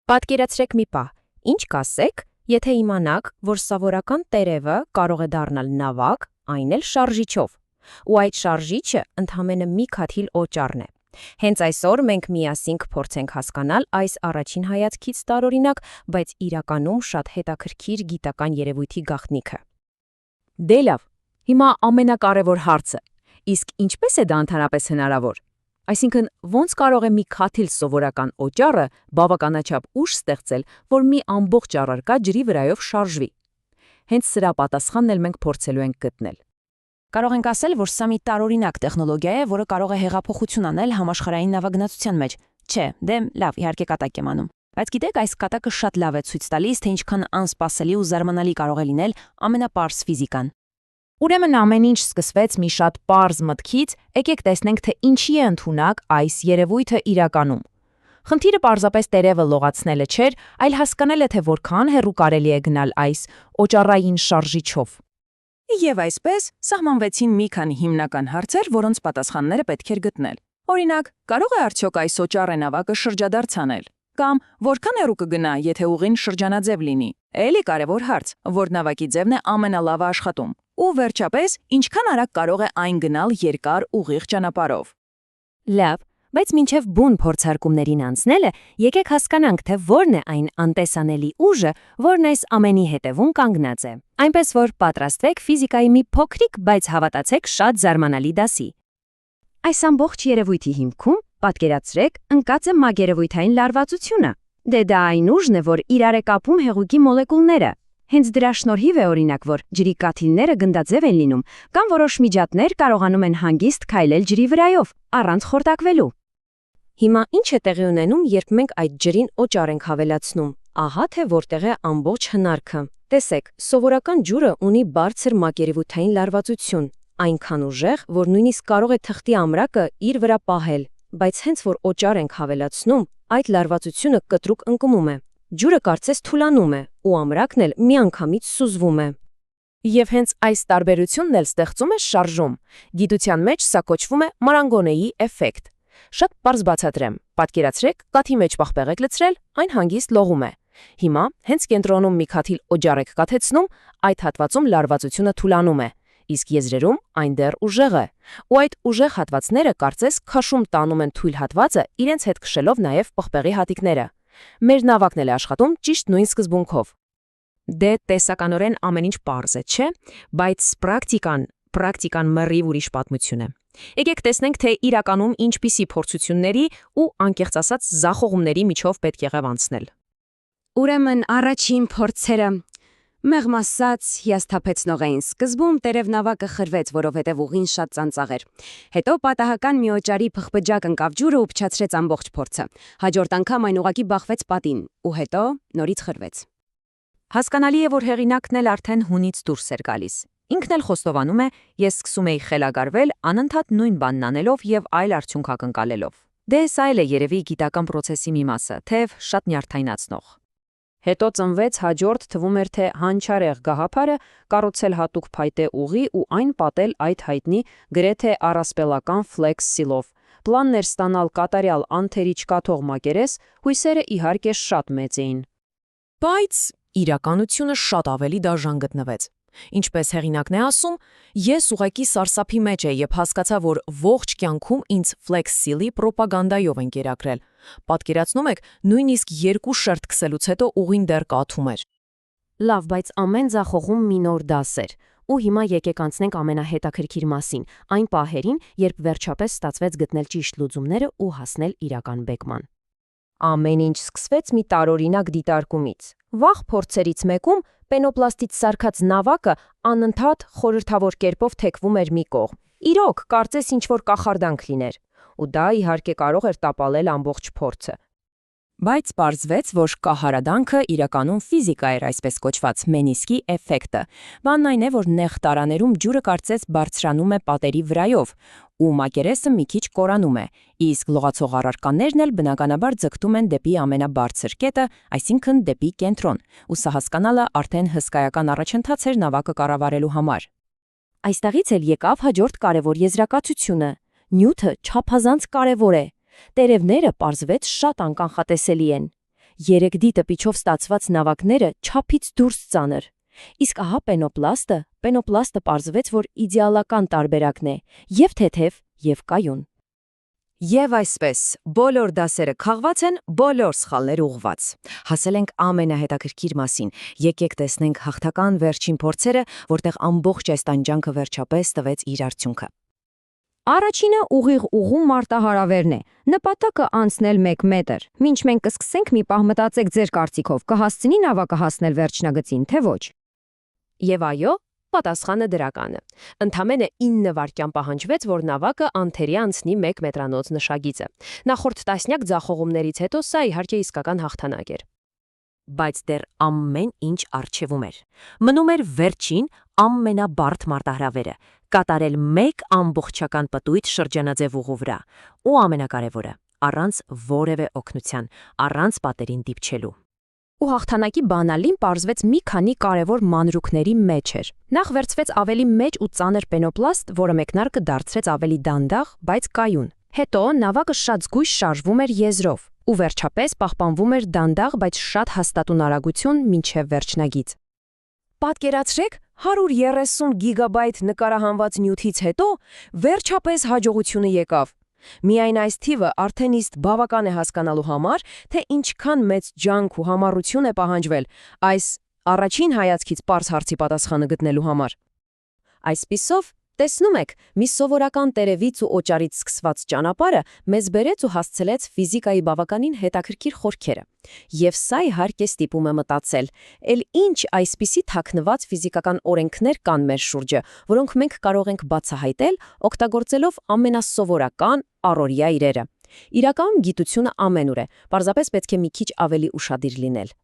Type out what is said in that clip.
Պատկերացրեք մի պահ, ինչ կասեք, եթե իմանաք, որ սովորական տերևը կարող է դառնալ նավակ, այն էլ շարժիչով, ու այդ շարժիչը ընդամենը մի քաթիլ օճառն է։ Հենց այսօր մենք միասին կփորձենք հասկանալ այս առաջին հայացքից տարօրինակ, բայց իրականում շատ հետաքրքիր գիտական երևույթի գաղտնիքը։ Դե լավ, հիմա ամենակարևոր հարցը, իսկ ինչպես է դա ընդհանրապես հնարավոր։ Այսինքն, ոնց կարող է մի քաթիլ սովորական օճառը բավականաչափ ուժ ստեղծել, որ մի ամբողջ առարկա ջրի վրայով շարժվի։ Հենց սրա պատասխանն էլ մենք փորձելու ենք գտնել։ Կարող ենք ասել, որ սա մի տարօրինակ տեխնոլոգիա է, որը կարող է հեղափոխություն անել համաշխարհային նավագնացության մեջ։ Չէ, դե լավ, իհարկե կատակ եմ անում։ Բայց գիտեք, այս կատակը շատ լավ է ցույց տալիս, թե ինչքան անսպասելի ու զարմանալի կարող է լինել ամենապարզ ֆիզիկան։ Ուրեմն ամեն ինչ սկսվեց մի շատ պարզ մտքից, եկեք տեսնենք, թե ինչի է ընդունակ այս երևույթը իրականում։ Խնդիրը պարզապես տերևը լողացնելը չէր, այլ հասկանելը, թե որքան հեռու կարելի է գնալ այս օճառային շարժիչով։ Եվ այսպես սահմանվեցին մի քանի հիմնական հարցեր, որոնց պատասխանները պետք էր գտնել։ Օրինակ, կարող է արդյոք այս օճառե նավակը շրջադարձ անել։ Կամ որքան հեռու կգնա, եթե ուղին շրջանաձև լինի։ Էլի կարևոր հարց, որ նավակի ձևն է ամենալավը աշխատում։ Ու վերջապես, ինչքան արագ կարող է այն գնալ երկար ուղիղ ճանապարհով։ Լավ, բայց մինչև բուն փորձարկումներին անցնելը, եկեք հասկանանք, թե որն է այն անտեսանելի ուժը, որն այս ամենի հետևում կանգնած է։ Այնպես որ պատրաստվեք ֆիզիկայի մի փոքրիկ, բայց հավատացեք շատ զարմանալի դասի։ Այս ամբողջ երևույթի հիմքում, պատկերացրեք, ընկած է մագերևույթային լարվածությունը։ Դե դա այն ուժն է, որ իրար է կապում հեղուկի մոլեկուլները։ Հենց դրա շնորհիվ է օրինակ, որ ջրի կաթիլները գնդաձև են լինում, կամ որոշ միջատներ կարողանում են հանգիստ քայլել ջրի վրայով, առանց խորտակվելու։ Հիմա ինչ է տեղի ունենում, երբ մենք այդ ջրին օճառ ենք հավելացնում։ Ահա թե որտեղ է ամբողջ հնարքը։ Տեսեք, սովորական ջուրը ունի բարձր մակերևութային լարվածություն, այնքան ուժեղ, որ նույնիսկ կարող է թղթի ամրակը իր վրա պահել, բայց հենց որ օճառ ենք հավելացնում, այդ լարվածությունը կտրուկ ընկնում է։ Ջուրը կարծես թուլանում է, ու ամրակն էլ միանգամից սուզվում է։ Եվ հենց այս տարբերությունն էլ ստեղծում է շարժում։ Գիտության մեջ սա կոչվում է Մարանգոնեի էֆեկտ։ Շատ պարզ բացատրեմ։ Պատկերացրեք, կաթի մեջ պաղպեղ եք լցրել, այն հանգիստ լողում է։ Հիմա հենց կենտրոնում մի քաթիլ օճառ եք կաթեցնում, այդ հատվածում լարվածությունը թուլանում է, իսկ եզրերում այն դեռ ուժեղ է։ Ու այդ ուժեղ հատվածները կարծես քաշում տանում են թույլ հատվածը, իրենց հետ քշելով նաև պղպեղի հատիկները։ Մեր նավակն էլ է աշխատում ճիշտ նույն սկզբունքով։ Դե տեսականորեն ամեն ինչ պարզ է, չէ՞, բայց պրակտիկան մռիվ ուրիշ պատմություն է։ Եկեք տեսնենք, թե իրականում ինչպիսի փորձությունների ու անկեղծ ասած զախողումների միջով պետք եղավ անցնել։ Ուրեմն առաջին փորձերը մեղմ ասած հիասթափեցնող էին։ Սկզբում տերև նավակը խրվեց, որովհետև ուղին շատ ծանծաղ էր։ Հետո պատահական մի օճառի փխպջակ ընկավ ջուրը ու փչացրեց ամբողջ փորձը։ Հաջորդ անգամ այն ուղղակի բախվեց պատին, ու հետո նորից խրվեց։ Հասկանալի է, որ հեղինակն էլ արդեն հունից դուրս էր գալիս։ Ինքն էլ խոստովանում է, ես սկսում էի խելագարվել, անընդհատ նույն բանն անելով եւ այլ արդյունք ակնկալելով։ Դե սա էլ է երևի գիտական process-ի մի մասը, թեև շատ նյարդայնացնող։ Հետո ծնվեց հաջորդ թվում էր թե հանճարեղ գաղափարը կառուցել հատուկ փայտե ուղի ու այն պատել այդ հայտնի գրեթե առասպելական ֆլեքս սիլով։ Պլանն էր ստանալ կատարյալ անթերի չկաթող մակերես, հույսերը իհարկե շատ մեծ էին։ Բայց իրականությունը շատ ավելի դաժան գտնվեց։ Ինչպես հեղինակն է ասում, ես ուղղակի սարսափի մեջ էի, երբ հասկացա, որ ողջ կյանքում ինձ Flex Seal-ի պրոպագանդայով են կերակրել։ Պատկերացնում եք, նույնիսկ 2 շերտ քսելուց հետո ուղին դեռ կաթում էր։ Լավ, բայց ամեն ձախողում մի նոր դաս էր։ Ու հիմա եկեք անցնենք ամենահետաքրքիր մասին, այն պահերին, երբ վերջապես ստացվեց գտնել ճիշտ լուծումները ու հասնել իրական բեկման։ Ամեն ինչ սկսվեց մի տարօրինակ դիտարկումից։ Վաղ փորձերից մեկում պենոպլաստից սարքած նավակը անընդհատ խորհրդավոր կերպով թեքվում էր մի կողմ։ Իրոք, կարծես ինչ-որ կախարդանք լիներ։ Ու դա իհարկե կարող էր տապալել ամբողջ փորձը։ Բայց պարզվեց, որ կահարադանքը իրականում ֆիզիկա էր, այսպես կոչված մենիսկի էֆեկտը։ Բանն այն է, որ նեղ տարաներում ջուրը կարծես բարձրանում է պատերի վրայով, ու մակերեսը մի քիչ կորանում է, իսկ լողացող առարկաներն էլ բնականաբար ձգտում են դեպի ամենաբարձր կետը, այսինքն դեպի կենտրոն, ու սա հասկանալը արդեն հսկայական առաջընթաց էր նավակը կառավարելու համար։ Այստեղից էլ եկավ հաջորդ կարևոր եզրակացությունը. նյութը չափազանց կարևոր է։ Տերևները պարզվեց շատ անկանխատեսելի են։ 3D տպիչով ստացված նավակները չափից դուրս ծանր։ Իսկ ահա պենոպլաստը պարզվեց, որ իդեալական տարբերակն է եւ թեթև, եւ կայուն։ Եվ այսպես, բոլոր դասերը քաղված են, բոլոր սխալներ ուղղված։ Հասել ենք ամենահետաքրքիր մասին։ Եկեք տեսնենք հաղթական վերջին փորձերը, որտեղ ամբողջ այս տանջանքը վերջապես տվեց իր արդյունքը։ Առաջինը ուղիղ ուղու մարտահարավերն է։ Նպատակը անցնել 1 մետր։ Մինչ մենք կսկսենք մի պահ մտածեք ձեր կարծիքով, կհասցնի նավակը հասնել վերջնագծին, թե ոչ։ Եվ այո, պատասխանը դրական է։ Ընդամենը 9 վայրկյան պահանջվեց, որ նավակը անթերի անցնի 1 մետրանոց նշագիծը։ Նախորդ տասնյակ ձախողումներից հետո սա իհարկե իսկական հաղթանակ էր։ Բայց դեռ ամեն ինչ առջևում էր։ Մնում էր վերջին ամենաբարդ մարտահրավերը՝ կատարել 1 ամբողջական պտույտ շրջանաձև ուղու վրա։ Ու ամենակարևորը՝ առանց որևէ օգնության, առանց պատերին դիպչելու։ Ու հաղթանակի բանալին պարզվեց մի քանի կարևոր մանրուքների մեջ էր։ Նախ վերցվեց ավելի մեծ ու ծանր պենոպլաստ, որը մեկնարկը դարձրեց ավելի դանդաղ, բայց կայուն։ Հետո նավակը շատ զգույշ շարժվում էր եզրով, ու վերջապես պահպանվում էր դանդաղ, բայց շատ հաստատուն արագություն մինչև վերջնագիծ։ Պատկերացրեք 130 գիգաբայթ նկարահանված նյութից հետո վերջապես հաջողությունը եկավ։ Միայն այս թիվը արդեն իսկ բավական է հասկանալու համար, թե ինչքան մեծ ջանք ու համառություն է պահանջվել այս առաջին հայացքից պարզ հարցի պատասխանը գտնելու համար։ Այսպիսով, տեսնում եք, մի սովորական տերևից ու օճառից սկսված ճանապարհը մեզ բերեց ու հասցրեց ֆիզիկայի բավականին հետաքրքիր խորքերը։ Եվ սա իհարկե ստիպում է մտածել, էլ ինչ այսպիսի թաքնված ֆիզիկական օրենքներ կան մեր շուրջը, որոնք մենք կարող ենք բացահայտել, օգտագործելով ամենասովորական առօրյա իրերը։ Իրականում գիտությունը ամենուր է, պարզապես պետք է մի քիչ ավելի ուշադիր լինել։